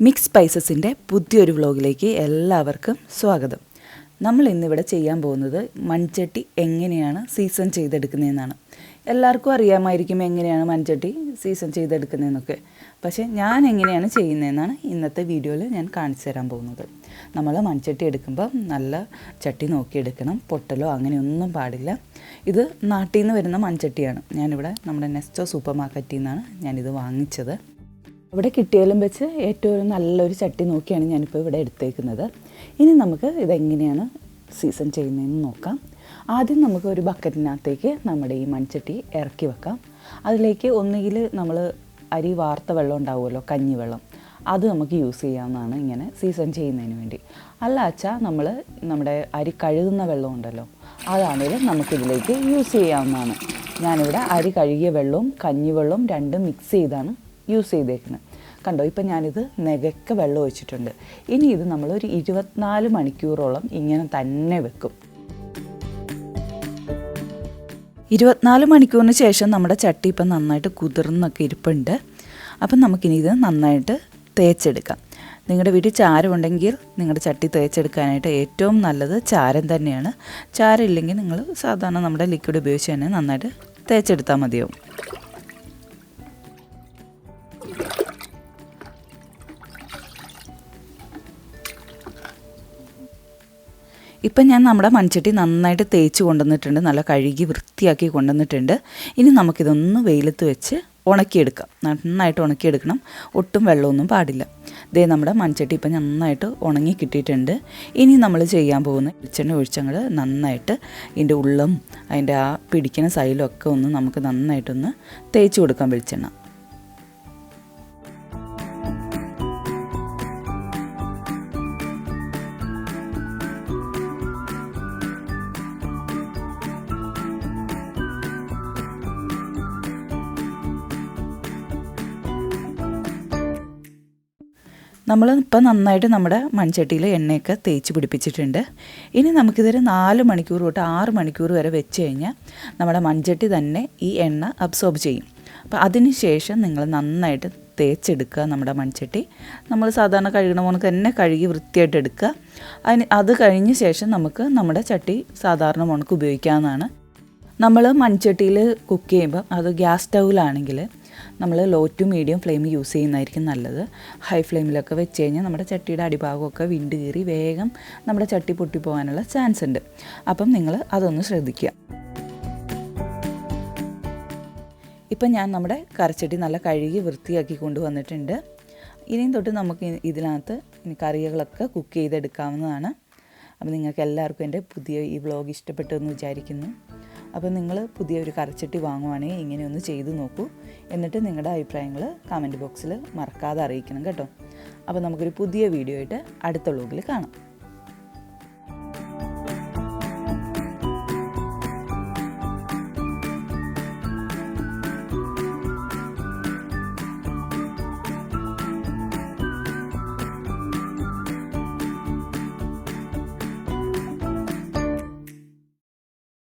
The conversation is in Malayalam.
മിക്സ് സ്പൈസസിൻ്റെ പുതിയൊരു വ്ലോഗിലേക്ക് എല്ലാവർക്കും സ്വാഗതം. നമ്മൾ ഇന്നിവിടെ ചെയ്യാൻ പോകുന്നത് മൺചട്ടി എങ്ങനെയാണ് സീസൺ ചെയ്തെടുക്കുന്നതെന്നാണ്. എല്ലാവർക്കും അറിയാമായിരിക്കും എങ്ങനെയാണ് മൺചട്ടി സീസൺ ചെയ്തെടുക്കുന്നതെന്നൊക്കെ. പക്ഷേ ഞാൻ എങ്ങനെയാണ് ചെയ്യുന്നതെന്നാണ് ഇന്നത്തെ വീഡിയോയിൽ ഞാൻ കാണിച്ചു തരാൻ പോകുന്നത്. നമ്മൾ മൺചട്ടി എടുക്കുമ്പോൾ നല്ല ചട്ടി നോക്കിയെടുക്കണം. പൊട്ടലോ അങ്ങനെയൊന്നും പാടില്ല. ഇത് നാട്ടിൽ നിന്ന് വരുന്ന മൺചട്ടിയാണ്. ഞാനിവിടെ നമ്മുടെ നെസ്റ്റോ സൂപ്പർ മാർക്കറ്റിൽ നിന്നാണ് ഞാനിത് വാങ്ങിച്ചത്. അവിടെ കിട്ടിയാലും വെച്ച് ഏറ്റവും നല്ലൊരു ചട്ടി നോക്കിയാണ് ഞാനിപ്പോൾ ഇവിടെ എടുത്തേക്കുന്നത്. ഇനി നമുക്ക് ഇതെങ്ങനെയാണ് സീസൺ ചെയ്യുന്നതെന്ന് നോക്കാം. ആദ്യം നമുക്ക് ഒരു ബക്കറ്റിനകത്തേക്ക് നമ്മുടെ ഈ മൺചട്ടി ഇറക്കി വെക്കാം. അതിലേക്ക് ഒന്നുകിൽ നമ്മൾ അരി വാർത്ത വെള്ളം ഉണ്ടാവുമല്ലോ, കഞ്ഞിവെള്ളം, അത് നമുക്ക് യൂസ് ചെയ്യാവുന്നതാണ് ഇങ്ങനെ സീസൺ ചെയ്യുന്നതിന് വേണ്ടി. അല്ല വെച്ചാൽ നമ്മുടെ അരി കഴുകുന്ന വെള്ളം ഉണ്ടല്ലോ, അതാണെങ്കിലും നമുക്കിതിലേക്ക് യൂസ് ചെയ്യാവുന്നതാണ്. ഞാനിവിടെ അരി കഴുകിയ വെള്ളവും കഞ്ഞിവെള്ളവും രണ്ടും മിക്സ് ചെയ്താണ് യൂസ് ചെയ്തേക്കുന്നത്. കണ്ടോ, ഇപ്പം ഞാനിത് നെകക്കെ വെള്ളം ഒഴിച്ചിട്ടുണ്ട്. ഇനി ഇത് നമ്മളൊരു 24 മണിക്കൂറോളം ഇങ്ങനെ തന്നെ വെക്കും. 24 മണിക്കൂറിന് ശേഷം നമ്മുടെ ചട്ടി ഇപ്പം നന്നായിട്ട് കുതിർന്നൊക്കെ ഇരിപ്പുണ്ട്. അപ്പം നമുക്കിനി ഇത് നന്നായിട്ട് തേച്ചെടുക്കാം. നിങ്ങളുടെ വീട്ടിൽ ചാരം ഉണ്ടെങ്കിൽ നിങ്ങളുടെ ചട്ടി തേച്ചെടുക്കാനായിട്ട് ഏറ്റവും നല്ലത് ചാരം തന്നെയാണ്. ചാരം ഇല്ലെങ്കിൽ നിങ്ങൾ സാധാരണ നമ്മുടെ ലിക്വിഡ് ഉപയോഗിച്ച് തന്നെ നന്നായിട്ട് തേച്ചെടുത്താൽ മതിയാവും. ഇപ്പം ഞാൻ നമ്മുടെ മൺചട്ടി നന്നായിട്ട് തേച്ച് കൊണ്ടുവന്നിട്ടുണ്ട്, നല്ല കഴുകി വൃത്തിയാക്കി കൊണ്ടുവന്നിട്ടുണ്ട്. ഇനി നമുക്കിതൊന്ന് വെയിലത്ത് വെച്ച് ഉണക്കിയെടുക്കാം. നന്നായിട്ട് ഉണക്കിയെടുക്കണം, ഒട്ടും വെള്ളമൊന്നും പാടില്ല. ദേ നമ്മുടെ മൺചട്ടി ഇപ്പം നന്നായിട്ട് ഉണങ്ങി കിട്ടിയിട്ടുണ്ട്. ഇനി നമ്മൾ ചെയ്യാൻ പോകുന്ന വെളിച്ചെണ്ണ ഒഴിച്ചങ്ങൾ നന്നായിട്ട് ഇതിൻ്റെ ഉള്ളും അതിൻ്റെ ആ പിടിക്കുന്ന സൈഡിലൊക്കെ ഒന്ന് നമുക്ക് നന്നായിട്ടൊന്ന് തേച്ച് കൊടുക്കാം വെളിച്ചെണ്ണ. നമ്മൾ ഇപ്പം നന്നായിട്ട് നമ്മുടെ മൺചട്ടിയിൽ എണ്ണയൊക്കെ തേച്ച് പിടിപ്പിച്ചിട്ടുണ്ട്. ഇനി നമുക്കിതൊരു 4 മണിക്കൂർ തൊട്ട് 6 മണിക്കൂർ വരെ വെച്ച് കഴിഞ്ഞാൽ നമ്മുടെ മൺചട്ടി തന്നെ ഈ എണ്ണ അബ്സോർബ് ചെയ്യും. അപ്പോൾ അതിന് ശേഷം നിങ്ങൾ നന്നായിട്ട് തേച്ചെടുക്കുക. നമ്മുടെ മൺചട്ടി നമ്മൾ സാധാരണ കഴുകണ പോലെ തന്നെ കഴുകി വൃത്തിയായിട്ട് എടുക്കുക. അത് കഴിഞ്ഞ ശേഷം നമുക്ക് നമ്മുടെ ചട്ടി സാധാരണ മുണക്ക് ഉപയോഗിക്കാവുന്നതാണ്. നമ്മൾ മൺചട്ടിയിൽ കുക്ക് ചെയ്യുമ്പോൾ അത് ഗ്യാസ് സ്റ്റൗവിലാണെങ്കിൽ നമ്മൾ low to medium flame use ചെയ്യുന്നതായിരിക്കും നല്ലത്. ഹൈ ഫ്ലെയിമിലൊക്കെ വെച്ച് കഴിഞ്ഞാൽ നമ്മുടെ ചട്ടിയുടെ അടിഭാഗമൊക്കെ വിണ്ട് കീറി വേഗം നമ്മുടെ ചട്ടി പൊട്ടിപ്പോകാനുള്ള ചാൻസ് ഉണ്ട്. അപ്പം നിങ്ങൾ അതൊന്ന് ശ്രദ്ധിക്കുക. ഇപ്പം ഞാൻ നമ്മുടെ കറിച്ചട്ടി നല്ല കഴുകി വൃത്തിയാക്കി കൊണ്ടുവന്നിട്ടുണ്ട്. ഇനിയും തൊട്ട് നമുക്ക് ഇതിനകത്ത് കറികളൊക്കെ കുക്ക് ചെയ്തെടുക്കാവുന്നതാണ്. അപ്പോൾ നിങ്ങൾക്ക് എല്ലാവർക്കും എൻ്റെ പുതിയ ഈ വ്ലോഗ് ഇഷ്ടപ്പെട്ടു എന്ന് വിചാരിക്കുന്നു. അപ്പോൾ നിങ്ങൾ പുതിയൊരു കറിച്ചട്ടി വാങ്ങുവാണെങ്കിൽ ഇങ്ങനെ ഒന്ന് ചെയ്ത് നോക്കൂ. എന്നിട്ട് നിങ്ങളുടെ അഭിപ്രായങ്ങൾ കമൻറ്റ് ബോക്സിൽ മറക്കാതെ അറിയിക്കണം കേട്ടോ. അപ്പോൾ നമുക്കൊരു പുതിയ വീഡിയോ ആയിട്ട് അടുത്ത വ്ലോഗിൽ കാണാം.